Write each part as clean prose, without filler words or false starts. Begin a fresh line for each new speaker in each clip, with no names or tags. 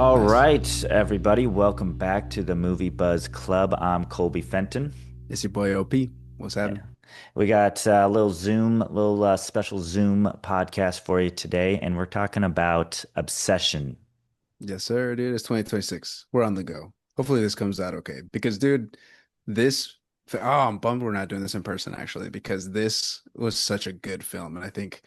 All
Nice.
right, everybody, welcome back to the Movie Buzz Club. I'm Colby Fenton.
It's your boy OP. What's
Yeah.
happening?
We got a little special Zoom podcast for you today, and we're talking about Obsession.
Yes, sir, dude. It's 2026. We're on the go. Hopefully this comes out okay. Because, dude, this I'm bummed we're not doing this in person actually, because this was such a good film. And I think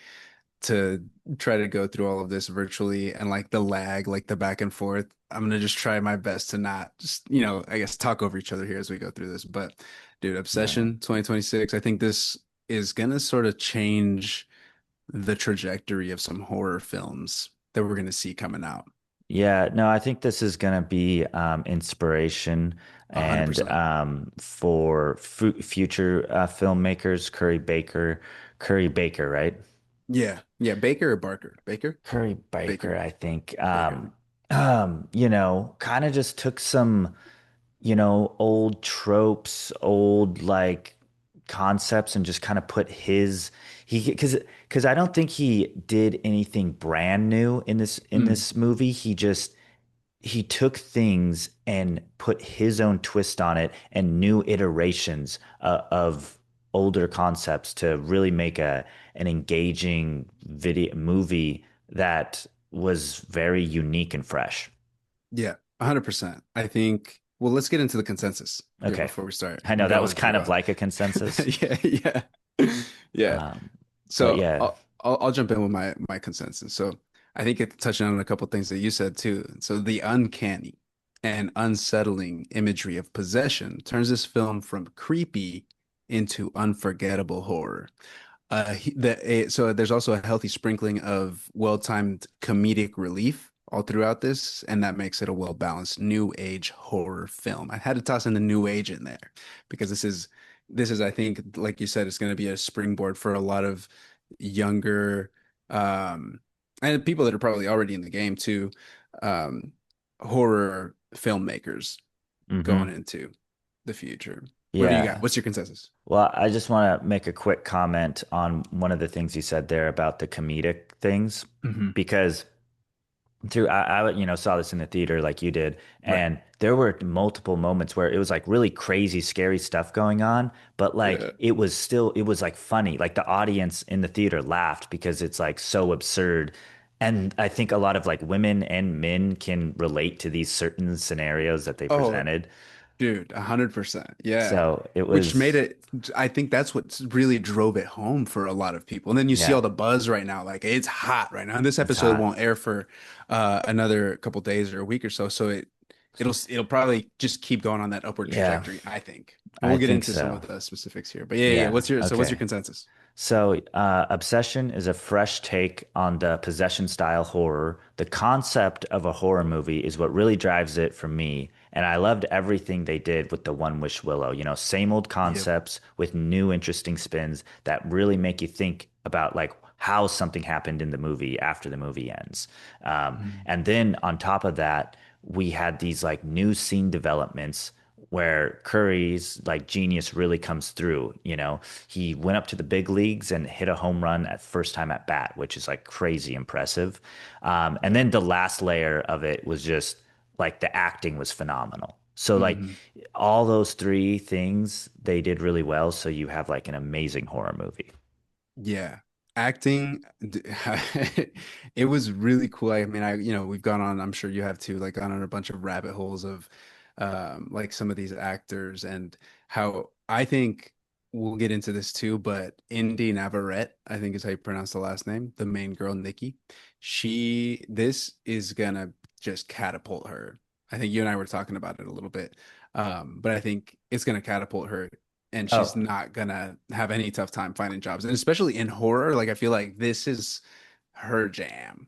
to try to go through all of this virtually and like the lag, like the back and forth, I'm gonna just try my best to not just, I guess talk over each other here as we go through this. But dude,
Right.
Obsession 2026, I think this is gonna sort of change the trajectory of some horror films that we're going to see coming out.
Yeah, no, I think this is going to be inspiration and
100%.
for fu future filmmakers, Curry Baker, right?
Yeah. Yeah. Baker or Barker? Baker?
Curry Baker,
Baker.
I think.
Baker.
Kind of just took some, old tropes, old like concepts and just kind of put his because I don't think he did anything brand new in
Mm.
this movie. He took things and put his own twist on it and new iterations of older concepts to really make a an engaging video movie that was very unique and fresh.
Yeah. 100%. I think, well, let's get into the consensus here
Okay.
before we start
I know that was
going
kind
through.
of like a consensus.
Yeah. Yeah. Yeah.
Um, but
So
yeah,
I'll jump in with my consensus. So I think it's touching on a couple things that you said too. So the uncanny and unsettling imagery of possession turns this film from creepy into unforgettable horror. So there's also a healthy sprinkling of well-timed comedic relief all throughout this, and that makes it a well-balanced new age horror film. I had to toss in the new age in there because this is I think like you said, it's going to be a springboard for a lot of younger um and people that are probably already in the game too, um horror filmmakers going
hmm
into the future. What do you got?
yeah.
What's your consensus?
Well, I just want to make a quick comment on one of the things you said there about the comedic things,
Hmm.
because I saw this in the theater like you did,
Right.
and there were multiple moments where it was like really crazy, scary stuff going on, but
Yeah.
like it was like funny. Like the audience in the theater laughed because it's like so absurd. And I think a lot of like women and men can relate to these certain scenarios that they
Oh,
presented.
dude, 100%. Yeah.
So it
Which made
was,
it, I think that's what really drove it home for a lot of people. And then you see
yeah,
all the buzz right now. Like it's hot right now. And this
it's
episode
hot.
won't air for another couple days or a week or so. So it'll probably just keep going on that upward
Yeah,
trajectory, I think. And
I
we'll get
think
into some
so.
of the specifics here. But yeah.
Yeah.
What's your
Okay.
consensus?
So, Obsession is a fresh take on the possession style horror. The concept of a horror movie is what really drives it for me. And I loved everything they did with the One Wish Willow. Same old
Yep.
concepts with new interesting spins that really make you think about like how something happened in the movie after the movie ends.
Mhm.
And then on top of that, we had these like new scene developments where Curry's like genius really comes through. He went up to the big leagues and hit a home run at first time at bat, which is like crazy impressive. And
Yep.
then the last layer of it was just like the acting was phenomenal. So like
Hmm.
all those three things they did really well. So you have like an amazing horror movie.
Yeah. Acting, it was really cool. I mean, we've gone on, I'm sure you have too, like gone on a bunch of rabbit holes of like some of these actors and how I think we'll get into this too, but Indy Navarrete, I think is how you pronounce the last name, the main girl, Nikki, this is gonna just catapult her. I think you and I were talking about it a little bit. But I think it's gonna catapult her and she's
Oh,
not gonna have any tough time finding jobs. And especially in horror, like I feel like this is her jam.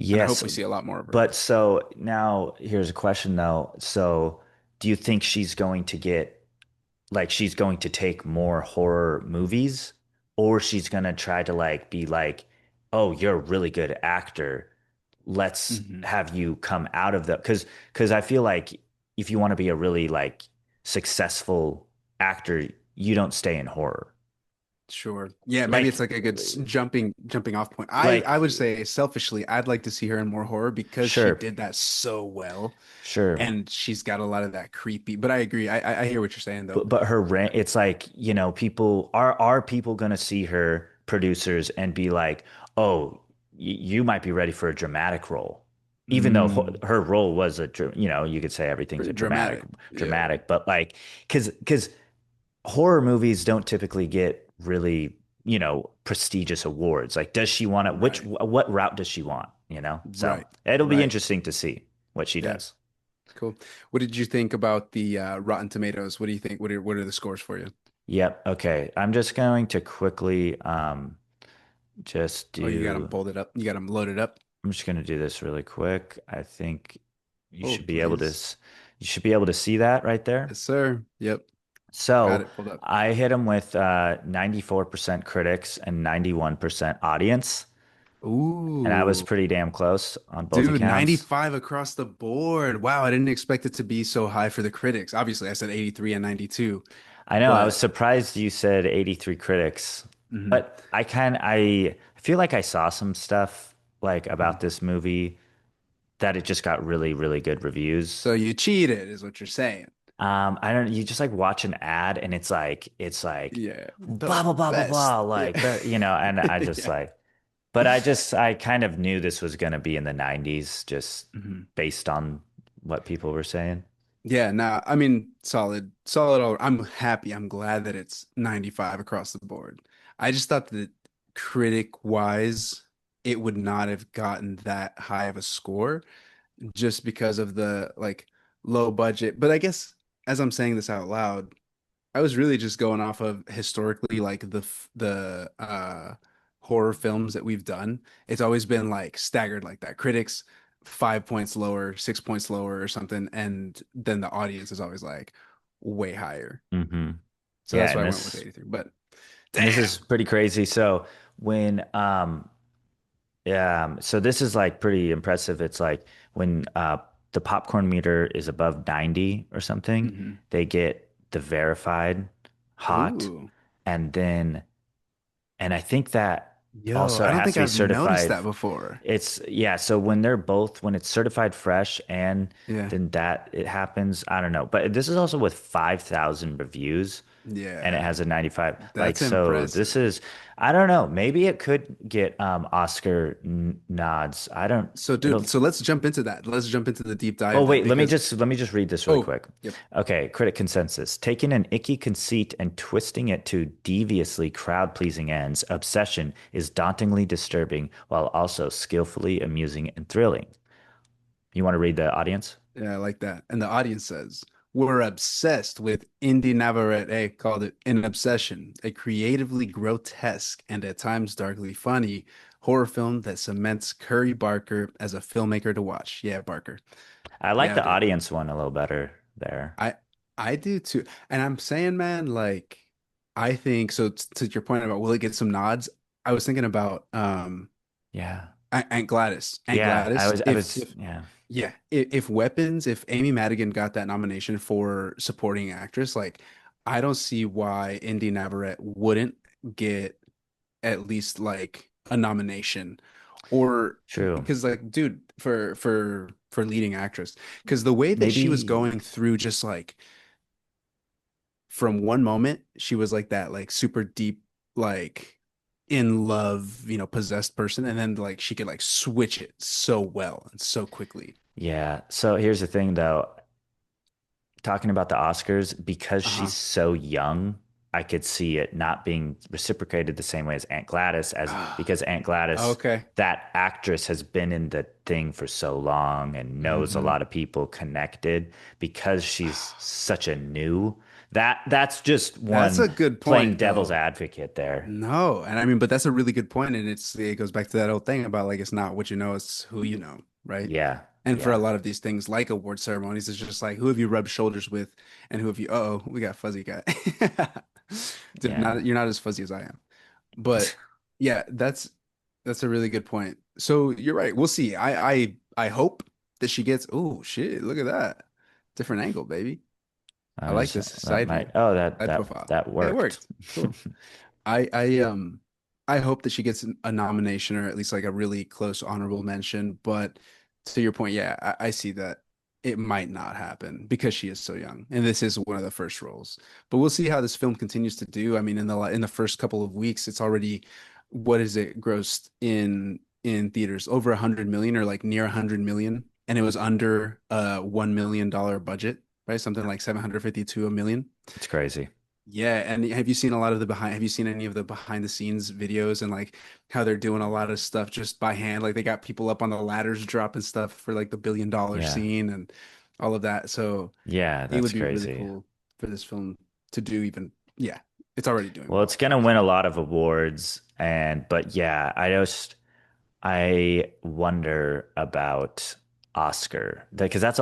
And I hope
yes.
we see a lot more of her.
But so now here's a question though. So do you think she's going to get like she's going to take more horror movies, or she's going to try to like be like, oh, you're a really good actor, let's
Hmm.
have you come out of the because I feel like if you want to be a really like successful actor, you don't stay in horror.
Sure. Yeah, maybe it's
Like,
like a good jumping off point. I would
like,
say selfishly, I'd like to see her in more horror because she
sure,
did that so well,
sure.
and she's got a lot of that creepy. But I agree. I hear what you're saying though.
But her rent, it's like, people are people gonna see her producers and be like, oh, you might be ready for a dramatic role, even though
Mm,
her role was you could say everything's a
pretty
dramatic,
dramatic. Yeah.
dramatic, but like, because horror movies don't typically get really, prestigious awards. Like, does she want to,
Right.
what route does she want, So
Right.
it'll be
Right.
interesting to see what she
Yeah.
does.
Cool. What did you think about the Rotten Tomatoes? What do you think? What are the scores for you?
Yep. Okay. I'm just going to quickly, just
Oh, you got them
do,
pulled up. You got them loaded up.
I'm just going to do this really quick. I think you
Oh,
should be able to,
please.
you should be able to see that right there.
Yes, sir. Yep. Got
So
it pulled up.
I hit him with 94% critics and 91% audience. And I was
Ooh.
pretty damn close on both
Dude,
accounts.
95 across the board. Wow, I didn't expect it to be so high for the critics. Obviously, I said 83 and 92,
I know I was
but
surprised you said 83 critics,
mhm,
but I feel like I saw some stuff like
mhm.
about this movie that it just got really, really good reviews.
So you cheated, is what you're saying.
I don't, you just like watch an ad and it's like
Yeah,
blah
the
blah blah blah
best.
blah
Yeah.
like and I just
Yeah.
like, but I kind of knew this was gonna be in the 90s just
Mhm.
based on what people were saying.
Yeah, nah, I mean, solid, solid. I'm happy. I'm glad that it's 95 across the board. I just thought that critic wise, it would not have gotten that high of a score just because of the like low budget. But I guess as I'm saying this out loud, I was really just going off of historically like the horror films that we've done. It's always been like staggered like that. Critics 5 points lower, 6 points lower or something, and then the audience is always like way higher.
Hmm.
So
Yeah,
that's why I went with 83. But
and this is
damn.
pretty crazy. So when yeah, so this is like pretty impressive. It's like when the popcorn meter is above 90 or something,
Hmm.
they get the verified hot,
Ooh.
and then and I think that
Yo,
also
I
it
don't
has
think
to be
I've noticed
certified.
that before.
It's yeah, so when it's certified fresh and
Yeah.
then that it happens, I don't know. But this is also with 5,000 reviews and it
Yeah.
has a 95. Like,
That's
so this
impressive.
is, I don't know, maybe it could get Oscar nods. I don't,
So, dude,
it'll,
so let's jump into that. Let's jump into the deep
oh
dive then
wait,
because
let me just read this really
oh,
quick.
yep.
Okay, critic consensus. Taking an icky conceit and twisting it to deviously crowd-pleasing ends, Obsession is dauntingly disturbing while also skillfully amusing and thrilling. You want to read the audience?
Yeah, I like that. And the audience says, we're obsessed with Indy Navarrete, called it an obsession, a creatively grotesque and at times darkly funny horror film that cements Curry Barker as a filmmaker to watch. Yeah, Barker.
I like
Yeah,
the
dude.
audience one a little better there.
I I do too. And I'm saying, man, like I think so to your point about will it get some nods? I was thinking about
Yeah.
Aunt Gladys. Aunt
Yeah,
Gladys. If
yeah.
yeah, if Weapons, if Amy Madigan got that nomination for supporting actress, like I don't see why Indy Navarrete wouldn't get at least like a nomination, or
True.
because like, dude, for leading actress, because the way that she was
Maybe,
going through, just like from one moment she was like that, like super deep, like in love, possessed person, and then like she could like switch it so well and so quickly.
yeah. So here's the thing though, talking about the Oscars, because she's
Uh-huh.
so young, I could see it not being reciprocated the same way as Aunt Gladys, as because Aunt Gladys,
Okay.
that actress has been in the thing for so long and knows a
Hmm.
lot of people connected because she's such a new. That's just
That's
one
a good
playing
point,
devil's
though.
advocate there.
No, and I mean, but that's a really good point, and it goes back to that old thing about like it's not what you know, it's who you know, right?
Yeah.
And for a
Yeah.
lot of these things, like award ceremonies, it's just like who have you rubbed shoulders with, and who have you? Uh-oh, we got fuzzy guy. Dude,
Yeah.
not you're not as fuzzy as I am, but yeah, that's a really good point. So you're right. We'll see. I hope that she gets. Oh shit! Look at that, different angle, baby. I
I
like
was
this
that
side
might
view,
oh that
side
that
profile.
that
Yeah, it
worked.
worked. Cool. I I hope that she gets a nomination or at least like a really close honorable mention. But to your point, yeah, I see that it might not happen because she is so young, and this is one of the first roles. But we'll see how this film continues to do. I mean, in the first couple of weeks, it's already what is it grossed in theaters over 100 million or like near 100 million, and it was under a $1 million budget, right? Something like 750 to a million.
It's crazy.
Yeah, and have you seen a lot of the behind, have you seen any of the behind the scenes videos and like how they're doing a lot of stuff just by hand? Like they got people up on the ladders dropping stuff for like the $1 billion
Yeah.
scene and all of that. So
Yeah,
it
that's
would be really
crazy.
cool for this film to do even, yeah, it's already doing
Well,
well.
it's gonna win a lot of awards, but yeah, I wonder about Oscar because that's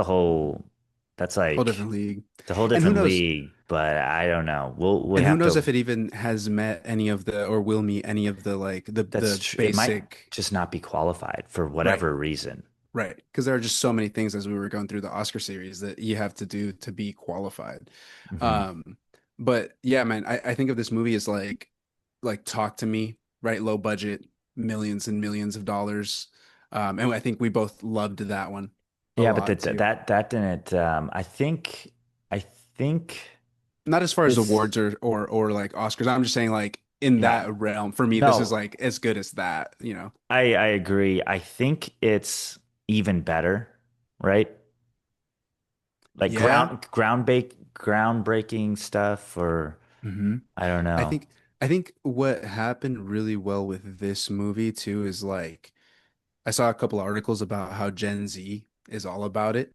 Whole
like
different league.
it's a whole
And who
different
knows?
league, but I don't know. We
And who
have
knows
to.
if it even has met any of the or will meet any of the like
That's
the
true. It might
basic,
just not be qualified for
right.
whatever reason.
Right. Because there are just so many things as we were going through the Oscar series that you have to do to be qualified.
Hmm.
Um, but yeah, man, I think of this movie as like Talk to Me, right? Low budget, millions and millions of dollars. And I think we both loved that one a
Yeah, but
lot too.
that didn't. I think
Not as far as
this.
awards or like Oscars. I'm just saying like in
Yeah,
that realm, for me, this is
no,
like as good as that, you know?
I agree. I think it's even better, right? Like
Yeah.
groundbreaking stuff, or
Hmm.
I don't
I
know.
think I think what happened really well with this movie too is like I saw a couple of articles about how Gen Z is all about it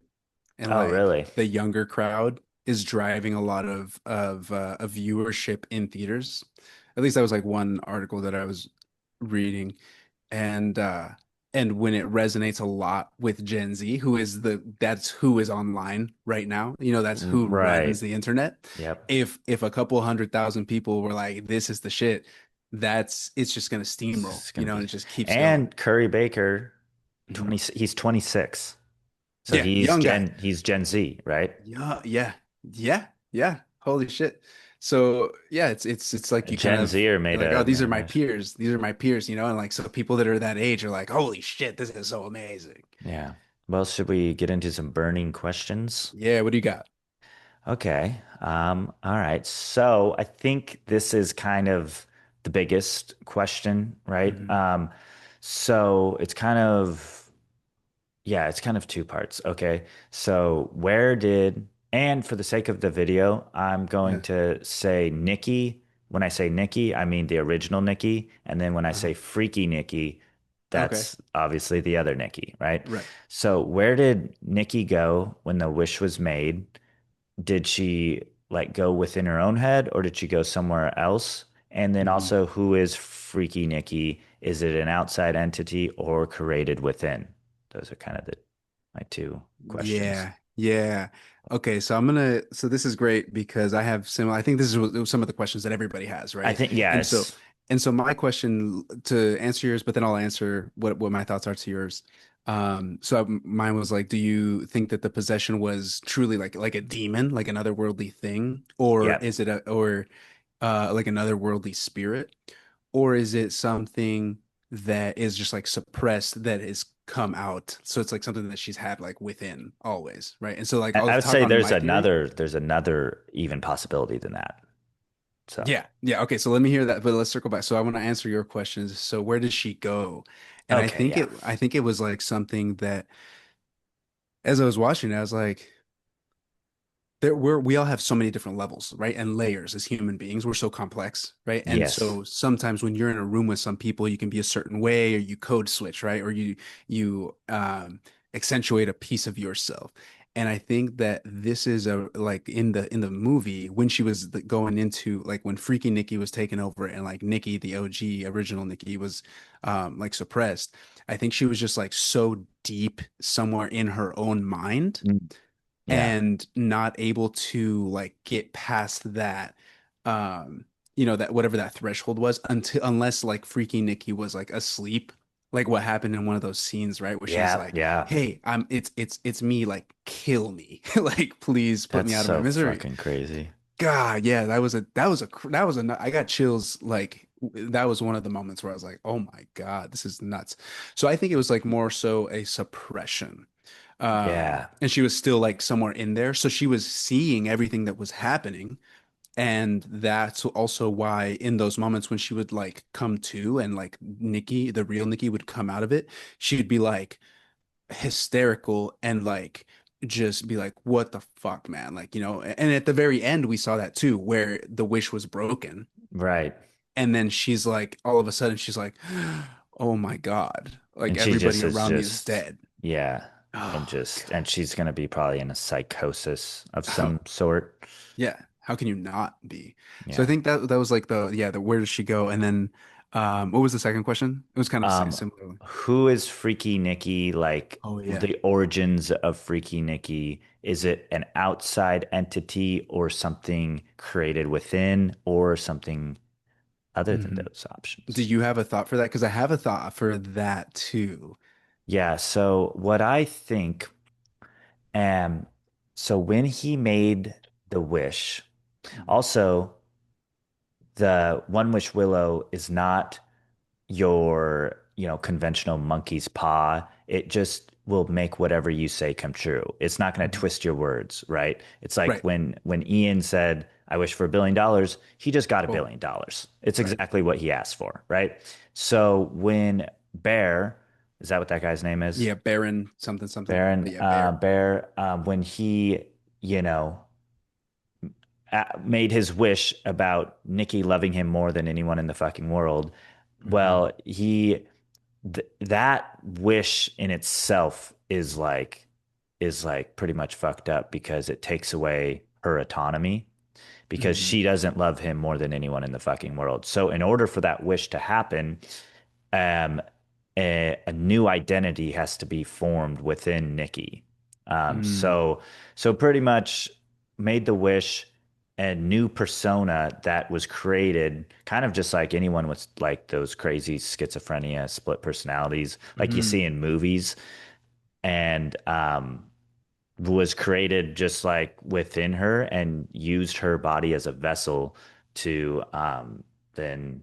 and
Oh,
like
really?
the younger crowd is driving a lot of viewership in theaters. At least that was like one article that I was reading and when it resonates a lot with Gen Z, who is that's who is online right now. You know, that's who runs
Right.
the internet.
Yep.
If a couple 100,000 people were like, this is the shit, that's it's just gonna steamroll,
It's
you
gonna
know, and
be.
it just keeps going.
And Curry Baker,
Mhm.
20, he's 26. So
Yeah, young guy.
He's Gen Z, right?
Yeah, yeah, yeah, yeah. Holy shit. So yeah, it's like you kind
Gen
of
Zer
you're
made
like, oh,
a
these are
made
my
a
peers. These are my peers, you know, and like so people that are that age are like, holy shit, this is so amazing.
yeah. Well, should we get into some burning questions?
Yeah, what do you got?
Okay. All right. So I think this is kind of the biggest question, right?
Hmm.
So it's kind of yeah, it's kind of two parts. Okay. So where did, and for the sake of the video, I'm going
Yeah.
to say Nikki. When I say Nikki, I mean the original Nikki. And then when I
Uh-huh.
say Freaky Nikki,
Okay.
that's obviously the other Nikki, right?
Right.
So where did Nikki go when the wish was made? Did she like go within her own head or did she go somewhere else? And then
Hmm.
also, who is Freaky Nikki? Is it an outside entity or created within? Those are kind of my two questions.
Yeah. Yeah. Okay, so so this is great because I have similar I think this is some of the questions that everybody has,
I
right?
think,
And so
yes.
my question to answer yours, but then I'll answer what my thoughts are to yours. Mine was like, do you think that the possession was truly like a demon, like an otherworldly thing, or
Yep.
is it a or like another worldly spirit, or is it something that is just like suppressed that has come out? So it's like something that she's had like within always, right? And so like
I
I'll
would
talk
say
on my theory.
there's another even possibility than that. So,
Yeah, yeah. Okay, so let me hear that, but let's circle back. So I want to answer your questions. So where does she go? And
okay. Yeah.
I think it was like something that as I was watching it, I was like, we all have so many different levels, right? And layers as human beings. We're so complex, right? And
Yes.
so sometimes when you're in a room with some people, you can be a certain way or you code switch, right? Or you accentuate a piece of yourself. And I think that this is a like in the movie when she was going into like when Freaky Nikki was taken over and like Nikki, the OG original Nikki was like suppressed. I think she was just like so deep somewhere in her own mind
Mm. Yeah.
and not able to like get past that you know that whatever that threshold was until unless like Freaky Nikki was like asleep, like what happened in one of those scenes, right, where she's
Yeah.
like,
Yeah.
hey, it's me, like kill me. Like please put
That's
me out of my
so
misery.
fucking crazy.
God, yeah, that was a I got chills like that was one of the moments where I was like, "Oh my God, this is nuts." So I think it was like more so a suppression.
Yeah,
And she was still like somewhere in there, so she was seeing everything that was happening, and that's also why in those moments when she would like come to and like Nikki, the real Nikki would come out of it, she'd be like hysterical and like just be like, what the fuck, man? Like, and at the very end, we saw that too, where the wish was broken.
right.
And then she's like, all of a sudden, she's like, oh my God, like
And she
everybody
just is
around me is
just,
dead.
yeah, and
Oh
just,
God.
and she's gonna be probably in a psychosis of
Oh,
some sort.
yeah. How can you not be? So I
Yeah.
think that was like the where does she go? And then what was the second question? It was kind of
Um,
similar.
who is Freaky Nikki? Like
Oh yeah.
the origins of Freaky Nikki? Is it an outside entity or something created within or something other than
Hmm.
those
Do
options?
you have a thought for that? Because I have a thought for that too.
Yeah, so what I think, um, so when he made the wish, also the One Wish Willow is not your, conventional monkey's paw. It just will make whatever you say come true. It's not going to
Mhm.
twist your words, right? It's like
Right.
when Ian said, "I wish for $1 billion," he just got a
Boom.
billion dollars. It's
Right.
exactly what he asked for, right? So when Bear, is that what that guy's name is?
Yeah, Baron something something.
Baron,
But yeah, Bear.
Bear, when he, you know, made his wish about Nikki loving him more than anyone in the fucking world.
Hmm.
Well, that wish in itself is like pretty much fucked up because it takes away her autonomy because
Hmm.
she doesn't love him more than anyone in the fucking world. So in order for that wish to happen, um, a new identity has to be formed within Nikki. Um,
Mm.
so so pretty much made the wish a new persona that was created kind of just like anyone with like those crazy schizophrenia split personalities like you see
Mm.
in movies and was created just like within her and used her body as a vessel to then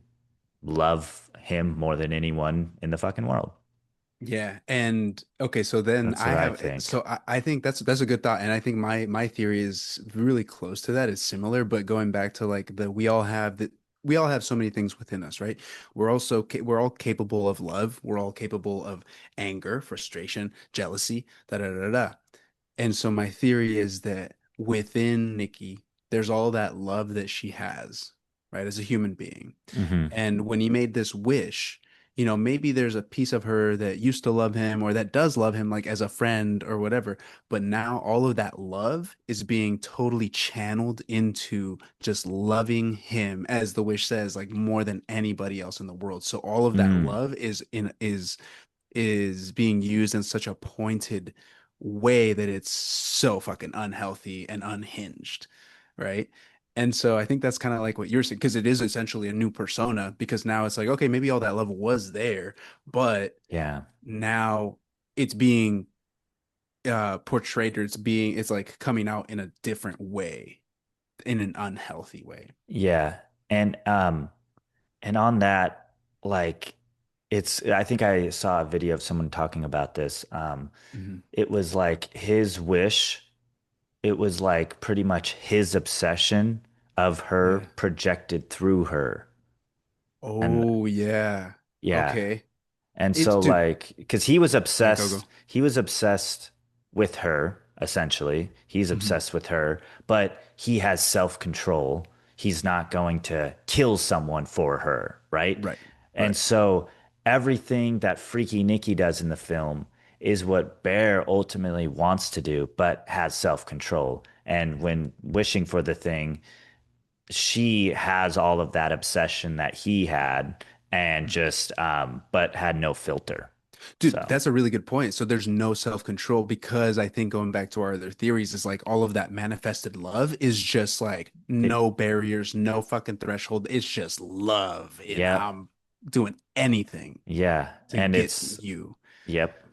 love him more than anyone in the fucking world.
Yeah. And okay, so then
That's what I think.
I think that's a good thought. And I think my theory is really close to that. It's similar, but going back to like the we all have so many things within us, right? We're all capable of love. We're all capable of anger, frustration, jealousy, da da da da. And so my theory is that within Nikki, there's all that love that she has, right, as a human being.
Hmm.
And when he made this wish, maybe there's a piece of her that used to love him or that does love him, like as a friend or whatever. But now all of that love is being totally channeled into just loving him, as the wish says, like more than anybody else in the world. So all of that
Mm.
love is being used in such a pointed way that it's so fucking unhealthy and unhinged, right? And so I think that's kind of like what you're saying, because it is essentially a new persona, because now it's like, okay, maybe all that love was there, but
Yeah.
now it's being portrayed, or it's like coming out in a different way, in an unhealthy way.
Yeah. And on that, like I think I saw a video of someone talking about this.
Hmm.
It was like his wish, it was like pretty much his obsession of her
Yeah.
projected through her. And
Oh yeah.
yeah.
Okay.
And
It's
so
dude.
like because
Go.
he was obsessed with her, essentially. He's
Hmm.
obsessed with her, but he has self-control. He's not going to kill someone for her, right?
Right.
And
Right.
so everything that Freaky Nikki does in the film is what Bear ultimately wants to do, but has self-control. And when wishing for the thing, she has all of that obsession that he had and just but had no filter.
Dude,
So
that's a really good point. So there's no self-control, because I think going back to our other theories is like all of that manifested love is just like
it,
no barriers, no fucking threshold. It's just love. And
yep,
I'm doing anything
yeah,
to
and
get
it's
you.
yep,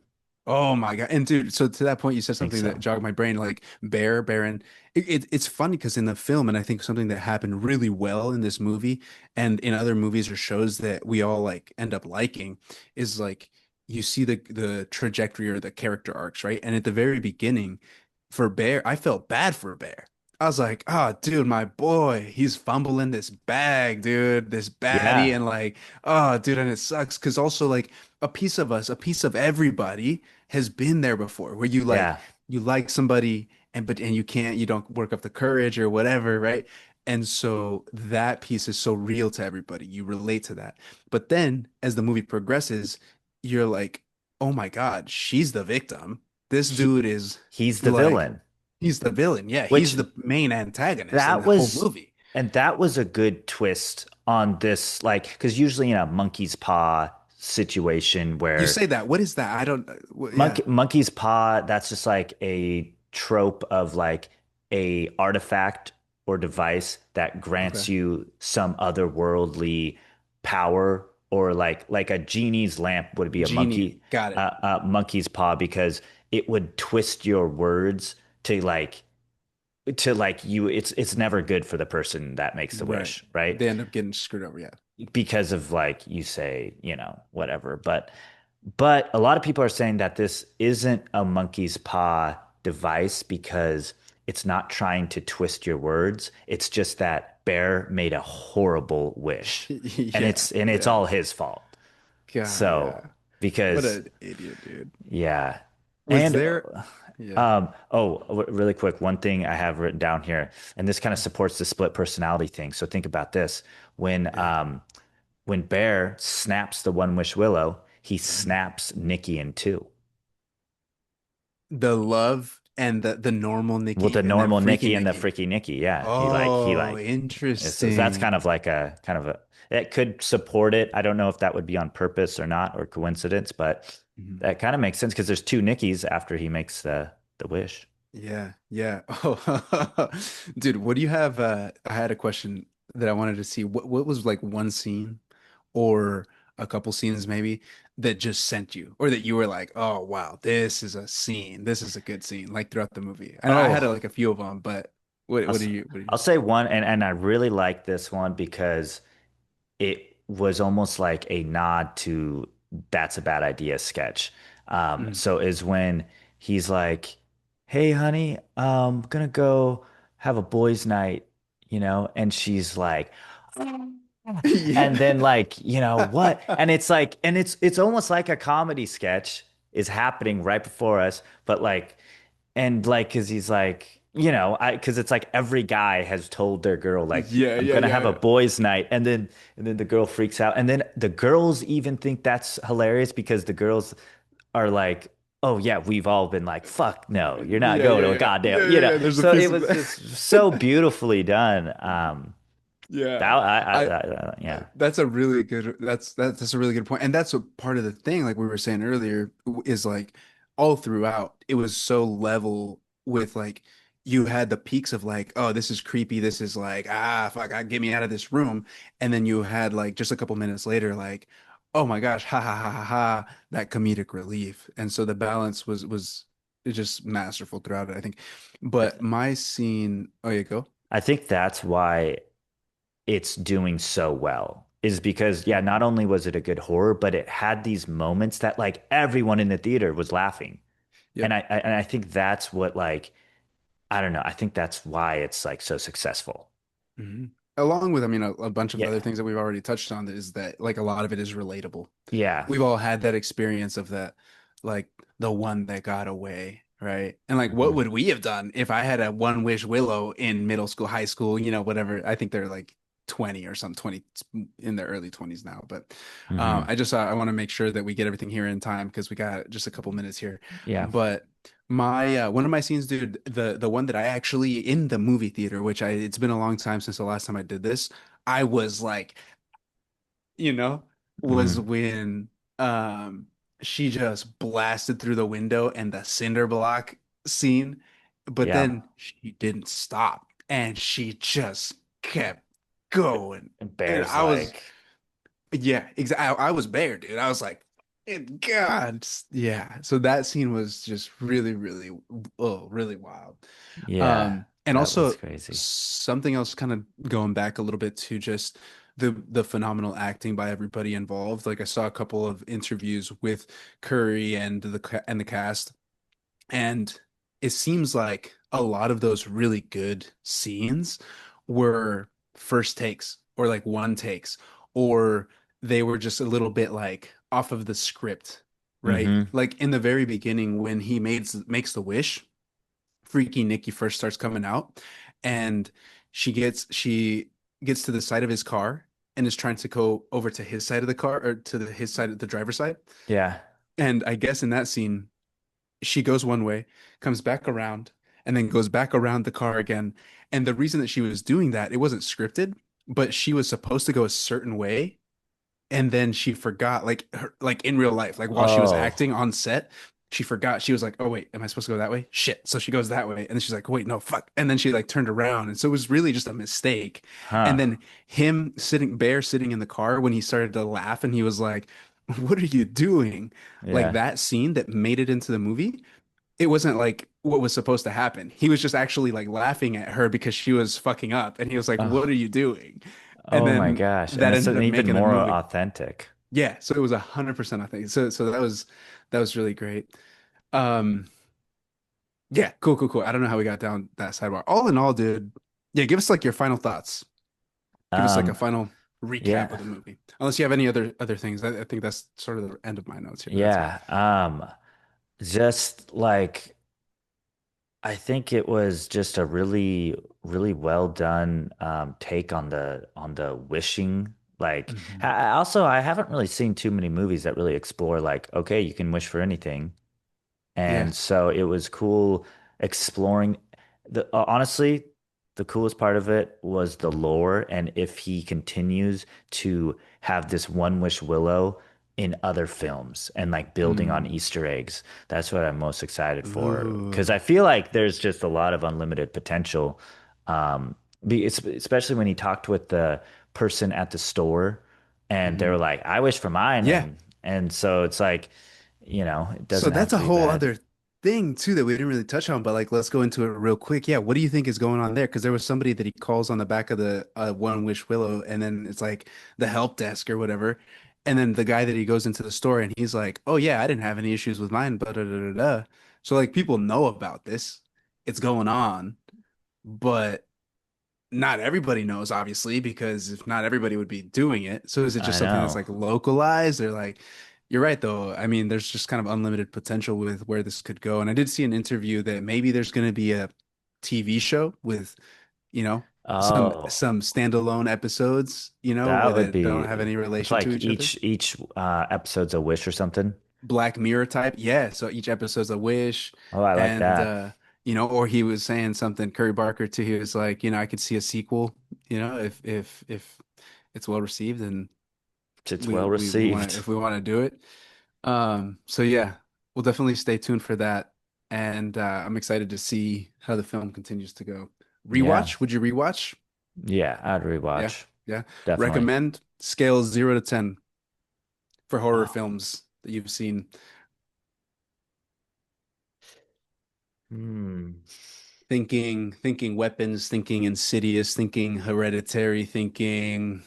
Oh my God. And dude, so to that point, you said
I think
something that
so.
jogged my brain, like Baron. It's funny because in the film, and I think something that happened really well in this movie and in other movies or shows that we all like end up liking is like you see the trajectory or the character arcs, right? And at the very beginning, for Bear, I felt bad for Bear. I was like, oh, dude, my boy, he's fumbling this bag, dude, this baddie,
Yeah.
and like, oh, dude, and it sucks because also like a piece of us, a piece of everybody has been there before where
Yeah.
you like somebody and you don't work up the courage or whatever, right? And so that piece is so real to everybody. You relate to that. But then as the movie progresses, you're like, "Oh my God, she's the victim. This
He
dude is
he's the
like
villain,
he's the villain. Yeah, he's
which
the main antagonist in
that
the whole
was
movie."
that was a good twist on this, like, because usually in a monkey's paw situation
You
where
say that. What is that? I don't yeah.
monkey's paw, that's just like a trope of like a artifact or device that
Okay.
grants you some otherworldly power, or like a genie's lamp would be a
Genie. Got it.
monkey's paw, because it would twist your words to like you, it's never good for the person that makes the
Right.
wish, right?
They end up getting screwed over. Yeah.
Because of, like, you say, whatever. But a lot of people are saying that this isn't a monkey's paw device because it's not trying to twist your words. It's just that Bear made a horrible wish. And
Yeah,
it's
yeah.
all his fault.
God,
So,
yeah. What
because
an idiot, dude.
yeah.
Was
And
there, yeah.
really quick, one thing I have written down here, and this kind of supports the split personality thing. So think about this. When
Yeah.
when Bear snaps the One Wish Willow, he
Mhm.
snaps Nikki in two.
The love and the normal
Well, the
Nikki and then
normal
freaky
Nikki and the
Nikki.
freaky Nikki, yeah. He
Oh,
like so that's
interesting.
kind of like a kind of a it could support it. I don't know if that would be on purpose or not, or coincidence, but
Mhm.
that kind of makes sense because there's two Nickies after he makes the wish.
Yeah, yeah. Oh, dude, what do you have? I had a question that I wanted to see. What was like one scene or a couple scenes maybe that just sent you, or that you were like, oh wow, this is a scene. This is a good scene, like throughout the movie. And I had
Oh,
like a few of them, but
I'll,
what do you
I'll say one, and I really like this one because it was almost like a nod to That's a Bad Idea sketch.
Mm.
So is when he's like, "Hey, honey, gonna go have a boys' night," and she's like,
Yeah.
and then, like, what? And it's like, and it's almost like a comedy sketch is happening right before us, but like, and like, cause he's like, cause it's like every guy has told their girl, like,
Yeah,
I'm
yeah,
gonna
yeah,
have a
yeah.
boys' night. And then the girl freaks out. And then the girls even think that's hilarious because the girls are like, oh yeah, we've all been like, fuck no, you're not
Yeah,
going
yeah,
to a
yeah.
goddamn,
Yeah, yeah, yeah. There's a
So it
piece of
was
that.
just so beautifully done. That
Yeah. I
yeah.
that's a really good that's a really good point. And that's a part of the thing, like we were saying earlier, is like all throughout, it was so level with like you had the peaks of like, oh, this is creepy, this is like, fuck, get me out of this room. And then you had like just a couple minutes later, like, oh my gosh, ha ha ha ha ha, that comedic relief. And so the balance was just masterful throughout it, I think. But my scene, oh yeah, go.
I think that's why it's doing so well, is because, yeah, not only was it a good horror, but it had these moments that, like, everyone in the theater was laughing. And
Yep.
I think that's what, like, I don't know. I think that's why it's like so successful.
Mhm. Along with, I mean, a bunch of other
Yeah.
things that we've already touched on is that like a lot of it is relatable.
Yeah.
We've all had that experience of that, like the one that got away, right? And like, what
Hmm.
would we have done if I had a one wish Willow in middle school, high school, whatever? I think they're like 20 or some 20 in their early 20s now. But
Hmm.
I want to make sure that we get everything here in time because we got just a couple minutes here.
Yeah.
But my one of my scenes, dude, the one that I actually in the movie theater, which it's been a long time since the last time I did this, I was like, you know, was
Hmm.
when she just blasted through the window and the cinder block scene, but
Yeah.
then she didn't stop and she just kept going.
And
And
Bear's
I was,
like,
yeah, exactly. I was bare, dude. I was like, God, yeah. So that scene was just really, really, oh, really wild.
Yeah,
And
that was
also
crazy.
something else kind of going back a little bit to just the phenomenal acting by everybody involved. Like I saw a couple of interviews with Curry and the cast, and it seems like a lot of those really good scenes were first takes or like one takes, or they were just a little bit like off of the script, right?
Mm-hmm.
Like in the very beginning when he makes the wish, Freaky Nikki first starts coming out, and she gets to the side of his car and is trying to go over to his side of the car, or to his side of the driver's side.
Yeah.
And I guess in that scene, she goes one way, comes back around, and then goes back around the car again. And the reason that she was doing that, it wasn't scripted, but she was supposed to go a certain way, and then she forgot, like in real life, like while she was
Oh,
acting on set, she forgot. She was like, "Oh wait, am I supposed to go that way? Shit!" So she goes that way, and then she's like, "Wait, no, fuck!" And then she like turned around, and so it was really just a mistake. And
huh.
then Bear sitting in the car when he started to laugh, and he was like, "What are you doing?" Like
Yeah.
that scene that made it into the movie, it wasn't like what was supposed to happen. He was just actually like laughing at her because she was fucking up, and he was like, "What are
Oh,
you doing?" And
oh my
then
gosh. And
that
it's
ended
something
up
even
making the
more
movie.
authentic.
Yeah, so it was 100%, I think. So that was really great. Um, yeah, cool, cool, cool. I don't know how we got down that sidebar. All in all, dude, yeah, give us like your final thoughts. Give us like a
Um,
final recap of
yeah.
the movie. Unless you have any other things. I think that's sort of the end of my notes here, but that's fine.
Yeah. Just like I think it was just a really, really well done take on the wishing. Like,
Hmm.
also, I haven't really seen too many movies that really explore like, okay, you can wish for anything.
Yeah.
And so it was cool exploring honestly, the coolest part of it was the lore. And if he continues to have this One Wish Willow in other films and like building on
Mm.
Easter eggs, that's what I'm most excited for. Because
Ooh.
I feel like there's just a lot of unlimited potential. Especially when he talked with the person at the store and they were
Mhm.
like, I wish for mine.
Yeah.
And so it's like, it
So
doesn't have
that's
to
a
be
whole
bad.
other thing too that we didn't really touch on, but like let's go into it real quick. Yeah, what do you think is going on there? Because there was somebody that he calls on the back of the One Wish Willow, and then it's like the help desk or whatever. And then the guy that he goes into the store and he's like, "Oh yeah, I didn't have any issues with mine, but da, da, da, da." So like people know about this. It's going on, but not everybody knows, obviously, because if not, everybody would be doing it. So is it just
I
something that's
know.
like localized, or like, you're right though. I mean, there's just kind of unlimited potential with where this could go. And I did see an interview that maybe there's going to be a TV show with, you know, some
Oh,
some standalone episodes,
that
where
would
they don't
be
have any
it's
relation to
like
each other.
each episode's a wish or something.
Black Mirror type. Yeah, so each episode's a wish.
Oh, I like
And
that.
or he was saying something, Curry Barker too. He was like, I could see a sequel, if it's well received and
It's
we
well
we want to
received.
if we want to do it. So yeah, we'll definitely stay tuned for that. And I'm excited to see how the film continues to go.
Yeah.
Rewatch? Would you rewatch?
Yeah, I'd
Yeah,
rewatch.
yeah.
Definitely.
Recommend scale 0 to 10 for horror
Oh.
films that you've seen.
Hmm.
Thinking weapons, thinking Insidious, thinking Hereditary, thinking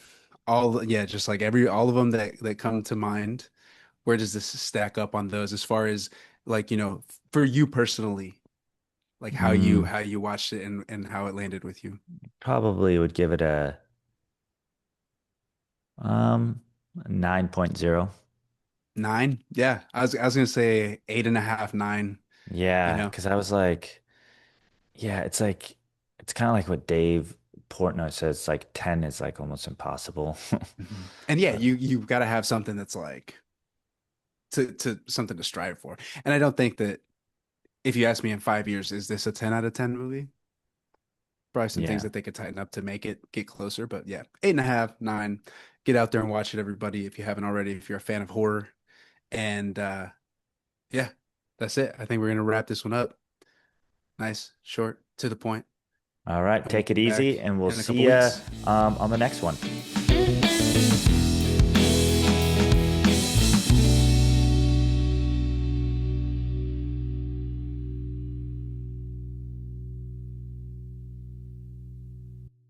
yeah, just like all of them that come to mind. Where does this stack up on those as far as like, for you personally, like how you
Hmm.
how you watched it and how it landed with you?
Probably would give it a um 9.0.
9? Yeah, I was gonna say 8.5, 9, you
Yeah,
know.
because I was like, yeah, it's kind of like what Dave Portnoy says, like 10 is like almost impossible.
Mhm. And yeah,
But
you've got to have something that's like to something to strive for. And I don't think that if you ask me in 5 years, is this a 10 out of 10 movie? Probably some things
yeah.
that they could tighten up to make it get closer. But yeah, 8.5, 9. Get out there and watch it, everybody, if you haven't already, if you're a fan of horror. And yeah, that's it. I think we're gonna wrap this one up. Nice, short, to the point.
All right,
And we'll
take
be
it
back
easy and we'll
in a couple
see you
weeks.
on the next one.